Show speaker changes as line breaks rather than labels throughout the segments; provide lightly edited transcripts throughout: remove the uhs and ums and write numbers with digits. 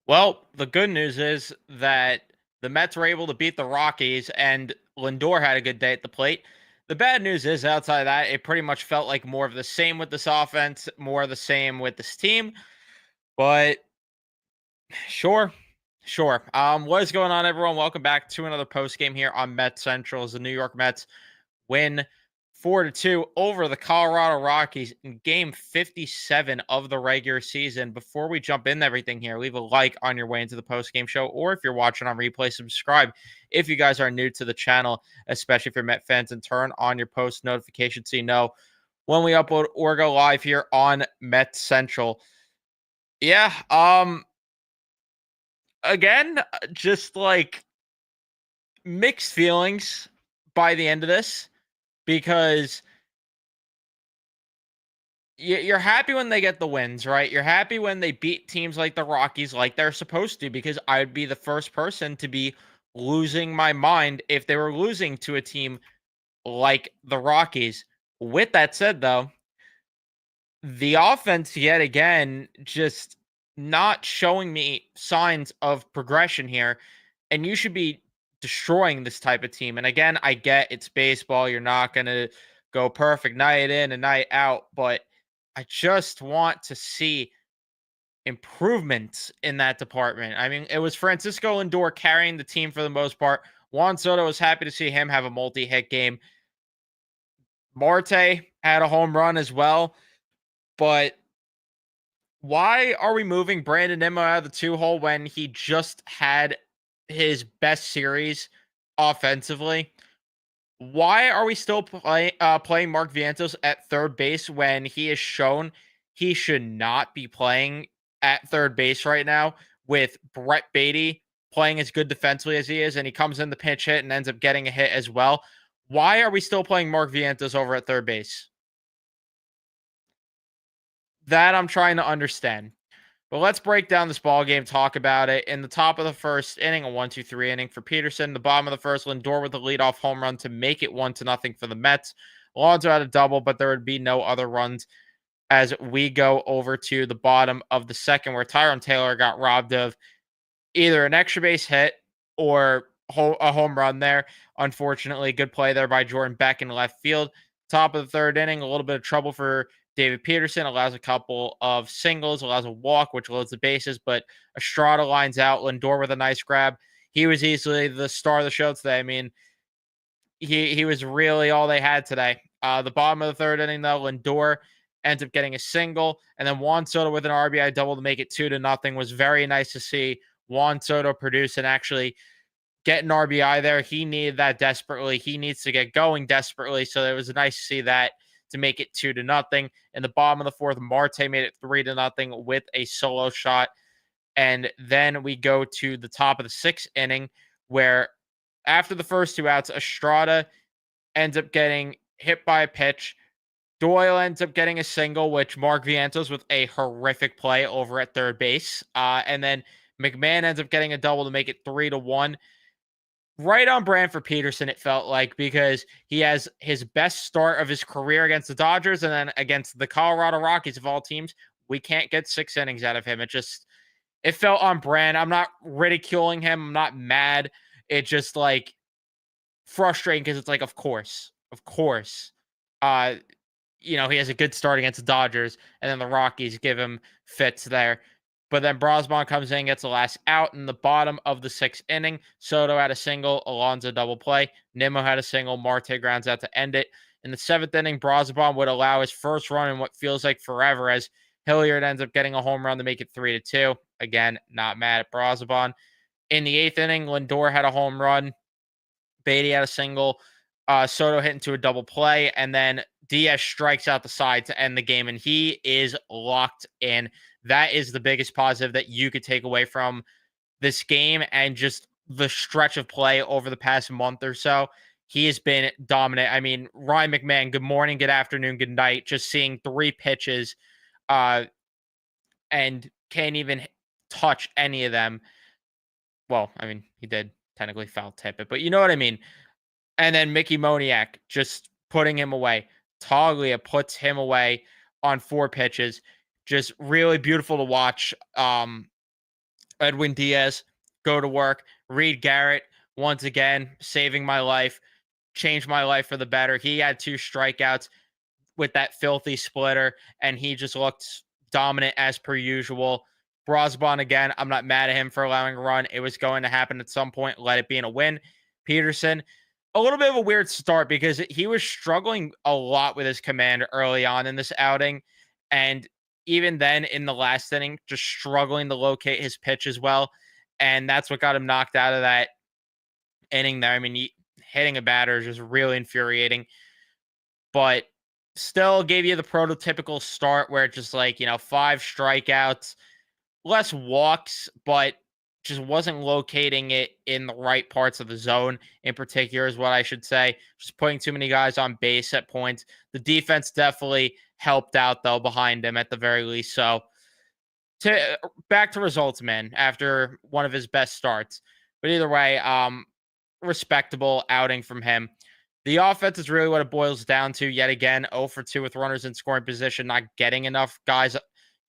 Well, the good news is that the Mets were able to beat the Rockies and Lindor had a good day at the plate. The bad news is outside of that, it pretty much felt like more of the same with this offense, more of the same with this team. But sure, sure. What is going on, everyone? Welcome back to another post game here on Mets Central. As the New York Mets win 4-2 over the Colorado Rockies in game 57 of the regular season. Before we jump into everything here, leave a like on your way into the post game show, or if you're watching on replay, subscribe if you guys are new to the channel, especially if you're Met fans, and turn on your post notifications so you know when we upload or go live here on Met Central. Yeah, again, just like mixed feelings by the end of this because you're happy when they get the wins, right? You're happy when they beat teams like the Rockies like they're supposed to, because I'd be the first person to be losing my mind if they were losing to a team like the Rockies. With that said, though, the offense yet again just not showing me signs of progression here. And you should be destroying this type of team. And again, I get it's baseball. You're not going to go perfect night in and night out, but I just want to see improvements in that department. I mean, it was Francisco Lindor carrying the team for the most part. Juan Soto was happy to see him have a multi-hit game. Marte had a home run as well, but why are we moving Brandon Nimmo out of the two hole when he just had his best series offensively? Why are we still playing Mark Vientos at third base when he has shown he should not be playing at third base right now, with Brett Beatty playing as good defensively as he is, and he comes in the pinch hit and ends up getting a hit as well? Why are we still playing Mark Vientos over at third base? That I'm trying to understand. But let's break down this ball game, talk about it. In the top of the first inning, a 1-2-3 inning for Peterson. The bottom of the first, Lindor with the leadoff home run to make it 1-0 for the Mets. Alonso had a double, but there would be no other runs as we go over to the bottom of the second, where Tyrone Taylor got robbed of either an extra base hit or a home run there. Unfortunately, good play there by Jordan Beck in left field. Top of the third inning, a little bit of trouble for David Peterson, allows a couple of singles, allows a walk, which loads the bases, but Estrada lines out. Lindor with a nice grab. He was easily the star of the show today. I mean, he was really all they had today. The bottom of the third inning, though, Lindor ends up getting a single, and then Juan Soto with an RBI double to make it 2-0 was very nice to see Juan Soto produce and actually get an RBI there. He needed that desperately. He needs to get going desperately. So it was nice to see that to make it 2-0. In the bottom of the fourth, Marte made it 3-0 with a solo shot. And then we go to the top of the sixth inning, where after the first two outs, Estrada ends up getting hit by a pitch. Doyle ends up getting a single, which Mark Vientos with a horrific play over at third base. And then McMahon ends up getting a double to make it 3-1. Right on brand for Peterson, it felt like, because he has his best start of his career against the Dodgers, and then against the Colorado Rockies of all teams, we can't get 6 innings out of him. It felt on brand. I'm not ridiculing him. I'm not mad. It just like frustrating because it's like, of course. Uh, he has a good start against the Dodgers, and then the Rockies give him fits there. But then Brosman comes in, gets the last out in the bottom of the sixth inning. Soto had a single, Alonso double play. Nimmo had a single, Marte grounds out to end it. In the seventh inning, Brosman would allow his first run in what feels like forever, as Hilliard ends up getting a home run to make it 3-2. Again, not mad at Brosman. In the eighth inning, Lindor had a home run. Beatty had a single. Soto hit into a double play, and then Diaz strikes out the side to end the game, and he is locked in. That is the biggest positive that you could take away from this game and just the stretch of play over the past month or so. He has been dominant. I mean, Ryan McMahon, good morning, good afternoon, good night. Just seeing three pitches uh, and can't even touch any of them. Well, I mean, he did technically foul tip it, but you know what I mean. And then Mickey Moniak just putting him away. Toglia puts him away on 4 pitches. Just really beautiful to watch. Edwin Diaz, go to work. Reed Garrett, once again, saving my life, changed my life for the better. He had 2 strikeouts with that filthy splitter, and he just looked dominant as per usual. Brosbon, again, I'm not mad at him for allowing a run. It was going to happen at some point. Let it be in a win. Peterson, a little bit of a weird start because he was struggling a lot with his command early on in this outing. And even then in the last inning, just struggling to locate his pitch as well. And that's what got him knocked out of that inning there. I mean, hitting a batter is just really infuriating, but still gave you the prototypical start where it's just like, 5 strikeouts, less walks, but just wasn't locating it in the right parts of the zone in particular, is what I should say. Just putting too many guys on base at points. The defense definitely helped out, though, behind him at the very least. So, back to results, man, after one of his best starts. But either way, respectable outing from him. The offense is really what it boils down to. Yet again, 0 for 2 with runners in scoring position, not getting enough guys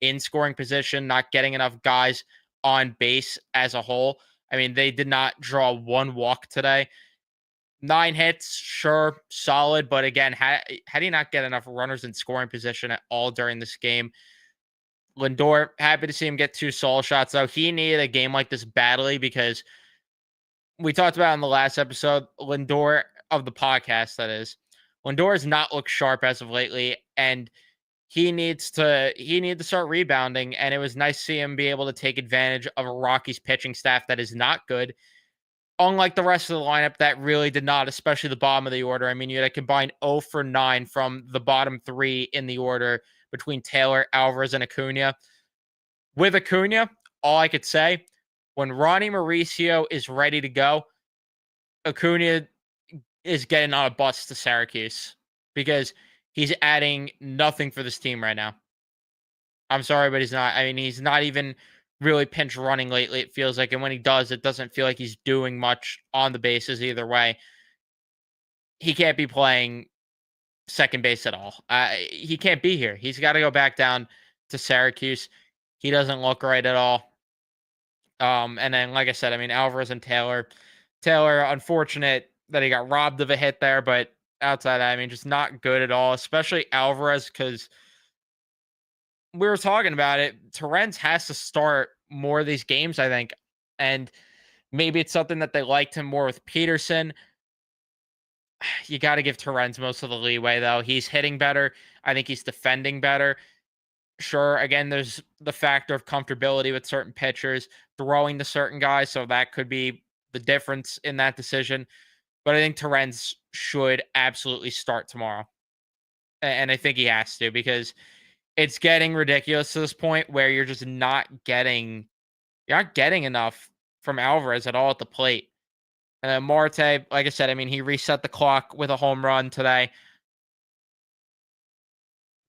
in scoring position, not getting enough guys on base as a whole. I mean, they did not draw one walk today. 9 hits, sure, solid, but again, how do you not get enough runners in scoring position at all during this game? Lindor, happy to see him get 2 solo shots, though. He needed a game like this badly because we talked about in the last episode, Lindor of the podcast, that is. Lindor has not looked sharp as of lately, and he needs to start rebounding. And it was nice to see him be able to take advantage of a Rockies pitching staff that is not good. Unlike the rest of the lineup that really did not, especially the bottom of the order. I mean, you had a combined 0 for 9 from the bottom 3 in the order between Taylor, Alvarez, and Acuna. With Acuna, all I could say, when Ronnie Mauricio is ready to go, Acuna is getting on a bus to Syracuse because he's adding nothing for this team right now. I'm sorry, but he's not. I mean, he's not even really pinch running lately, it feels like. And when he does, it doesn't feel like he's doing much on the bases either way. He can't be playing second base at all. He can't be here. He's got to go back down to Syracuse. He doesn't look right at all. And then, like I said, I mean, Alvarez and Taylor. Taylor, unfortunate that he got robbed of a hit there, but outside that, I mean, just not good at all, especially Alvarez, because we were talking about it. Torrens has to start more of these games, I think. And maybe it's something that they liked him more with Peterson. You got to give Torrens most of the leeway, though. He's hitting better. I think he's defending better. Sure, again, there's the factor of comfortability with certain pitchers, throwing to certain guys, so that could be the difference in that decision. But I think Torrens should absolutely start tomorrow. And I think he has to because it's getting ridiculous to this point where you're not getting enough from Alvarez at all at the plate. And then Marte, like I said, I mean, he reset the clock with a home run today.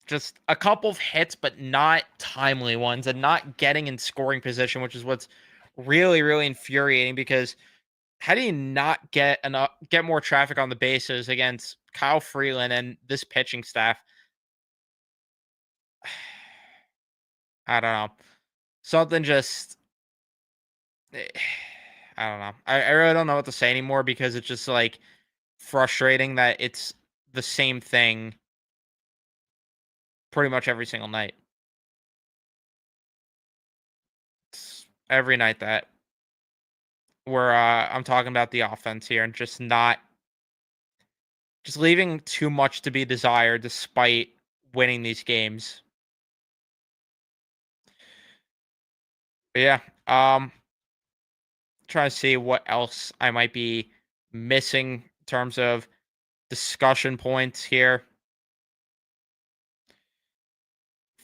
Just a couple of hits, but not timely ones, and not getting in scoring position, which is what's really, really infuriating. Because how do you not get more traffic on the bases against Kyle Freeland and this pitching staff? I don't know. Something just I don't know. I really don't know what to say anymore because it's just like frustrating that it's the same thing pretty much every single night. It's every night that we're I'm talking about the offense here and just leaving too much to be desired despite winning these games. But yeah, trying to see what else I might be missing in terms of discussion points here.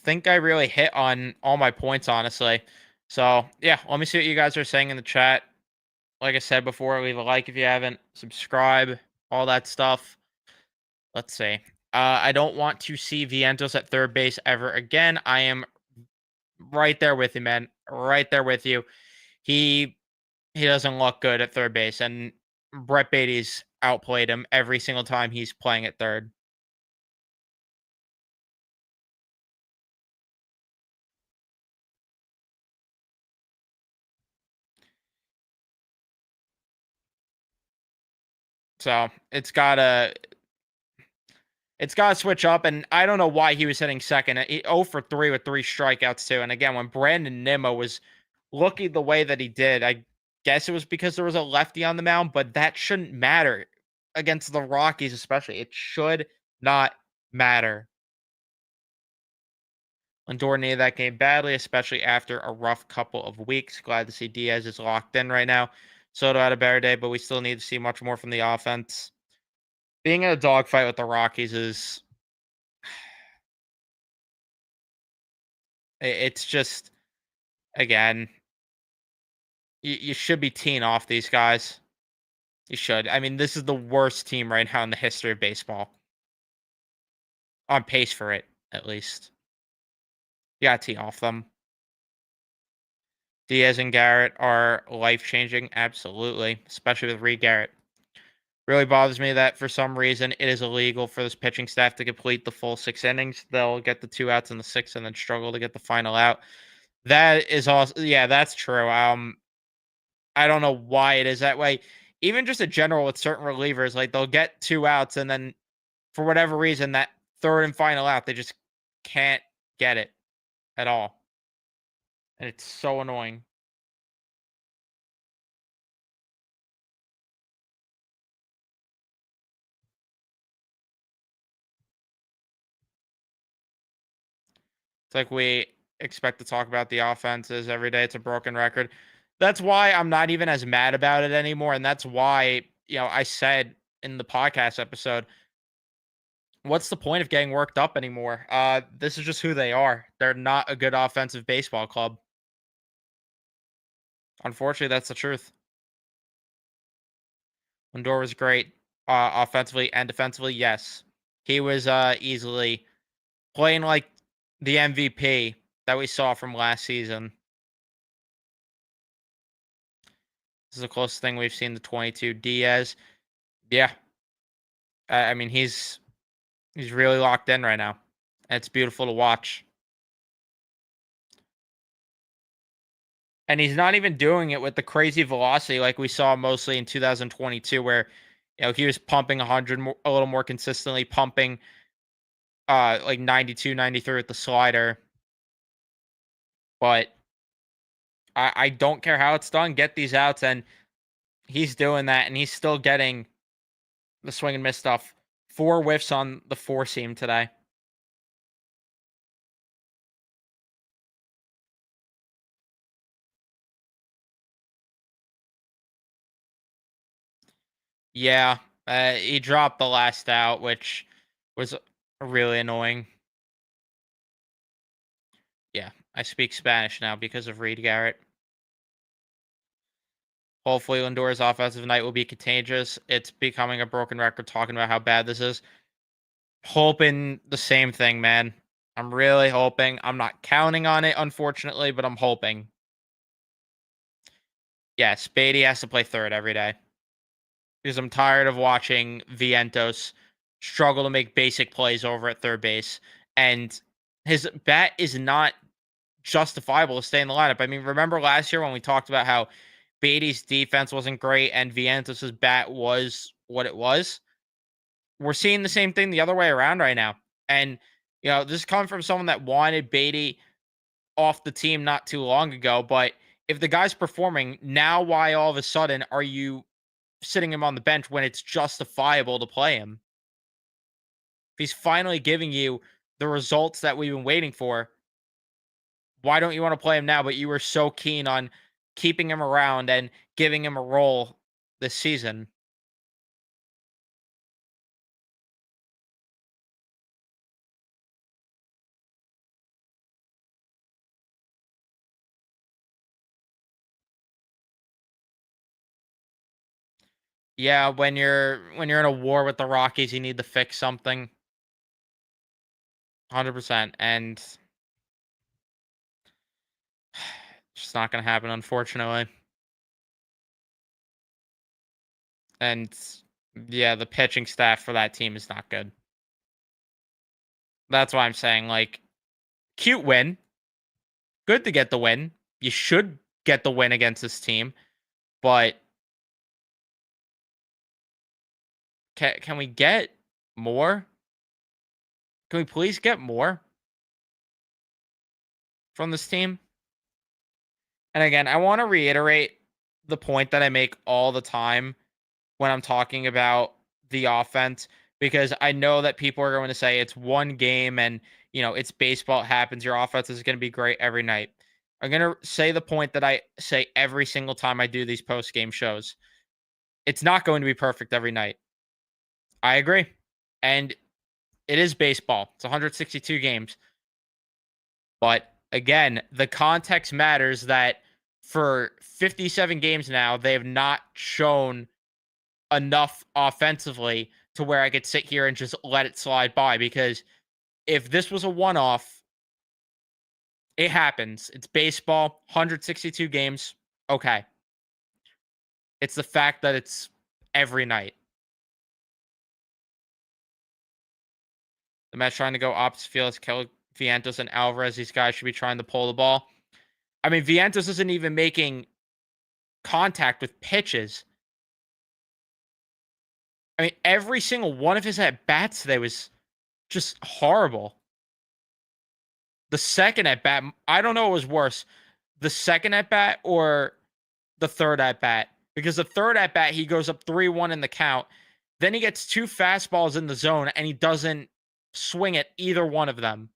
Think I really hit on all my points, honestly. So yeah, let me see what you guys are saying in the chat. Like I said before, leave a like if you haven't, subscribe, all that stuff. Let's see. I don't want to see Vientos at third base ever again. I am right there with you, man. Right there with you. He doesn't look good at third base, and Brett Beatty's outplayed him every single time he's playing at third. So it's gotta switch up, and I don't know why he was hitting second. 0 for 3 with 3 strikeouts too. And again, when Brandon Nimmo was looking the way that he did, I guess it was because there was a lefty on the mound, but that shouldn't matter against the Rockies, especially. It should not matter. Lindor needed that game badly, especially after a rough couple of weeks. Glad to see Diaz is locked in right now. Soto had a better day, but we still need to see much more from the offense. Being in a dogfight with the Rockies is it's just again, you should be teeing off these guys. You should. I mean, this is the worst team right now in the history of baseball. On pace for it, at least. You got to tee off them. Diaz and Garrett are life changing, absolutely, especially with Reed Garrett. Really bothers me that for some reason it is illegal for this pitching staff to complete the full 6 innings. They'll get the 2 outs in the sixth and then struggle to get the final out. That is also, yeah, that's true. I don't know why it is that way. Even just a general with certain relievers, like they'll get 2 outs and then for whatever reason, that third and final out, they just can't get it at all. And it's so annoying. It's like we expect to talk about the offenses every day. It's a broken record. That's why I'm not even as mad about it anymore. And that's why, I said in the podcast episode, what's the point of getting worked up anymore? This is just who they are. They're not a good offensive baseball club. Unfortunately, that's the truth. Lindor was great offensively and defensively. Yes, he was easily playing like the MVP that we saw from last season. This is the closest thing we've seen to 22. Diaz, yeah, I mean he's really locked in right now. It's beautiful to watch. And he's not even doing it with the crazy velocity like we saw mostly in 2022 where he was pumping 100 more, a little more consistently, pumping like 92, 93 with the slider. But I don't care how it's done. Get these outs, and he's doing that, and he's still getting the swing and miss stuff. 4 whiffs on the 4-seam today. Yeah, he dropped the last out, which was really annoying. Yeah, I speak Spanish now because of Reed Garrett. Hopefully, Lindor's offensive night will be contagious. It's becoming a broken record talking about how bad this is. Hoping the same thing, man. I'm really hoping. I'm not counting on it, unfortunately, but I'm hoping. Yes, Beatty has to play third every day because I'm tired of watching Vientos struggle to make basic plays over at third base. And his bat is not justifiable to stay in the lineup. I mean, remember last year when we talked about how Beatty's defense wasn't great and Vientos' bat was what it was? We're seeing the same thing the other way around right now. And, this is coming from someone that wanted Beatty off the team not too long ago. But if the guy's performing, now why all of a sudden are you sitting him on the bench when it's justifiable to play him? If he's finally giving you the results that we've been waiting for, why don't you want to play him now? But you were so keen on keeping him around and giving him a role this season. Yeah, when you're in a war with the Rockies, you need to fix something. 100%. And it's just not going to happen, unfortunately. And yeah, the pitching staff for that team is not good. That's why I'm saying, like, cute win. Good to get the win. You should get the win against this team. But Can we get more? Can we please get more from this team? And again, I want to reiterate the point that I make all the time when I'm talking about the offense, because I know that people are going to say it's one game and, it's baseball, it happens. Your offense is going to be great every night. I'm going to say the point that I say every single time I do these post game shows. It's not going to be perfect every night. I agree. And it is baseball. It's 162 games. But again, the context matters that for 57 games now, they have not shown enough offensively to where I could sit here and just let it slide by. Because if this was a one off, it happens. It's baseball, 162 games. Okay. It's the fact that it's every night. The Mets trying to go opposite field as Kelly Vientos and Alvarez. These guys should be trying to pull the ball. I mean, Vientos isn't even making contact with pitches. I mean, every single one of his at bats today was just horrible. The second at bat, I don't know what was worse, the second at bat or the third at bat. Because the third at bat, he goes up 3-1 in the count. Then he gets two fastballs in the zone and he doesn't swing at either one of them.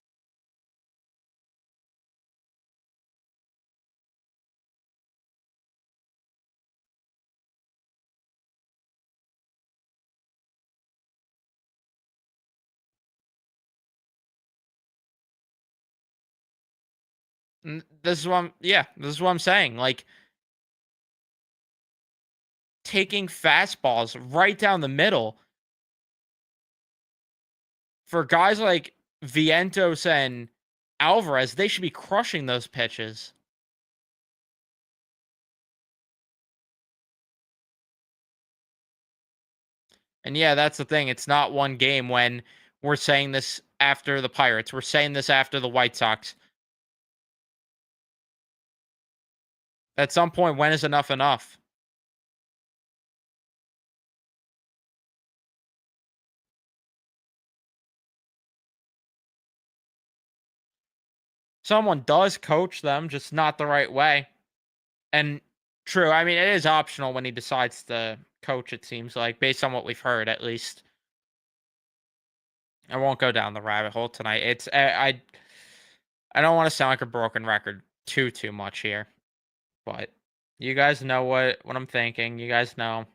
This is what I'm saying. Like, taking fastballs right down the middle for guys like Vientos and Alvarez, they should be crushing those pitches. And yeah, that's the thing. It's not one game when we're saying this after the Pirates. We're saying this after the White Sox. At some point, when is enough enough? Someone does coach them, just not the right way. And true, I mean, it is optional when he decides to coach, it seems like, based on what we've heard, at least. I won't go down the rabbit hole tonight. I don't want to sound like a broken record too much here, but you guys know what I'm thinking. You guys know.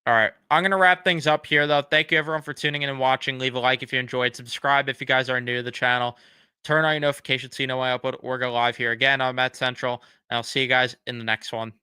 All right, I'm gonna wrap things up here though. Thank you everyone for tuning in and watching. Leave a like if you enjoyed. Subscribe if you guys are new to the channel. Turn on your notifications so you know when I upload or go live here again on Met Central. And I'll see you guys in the next one.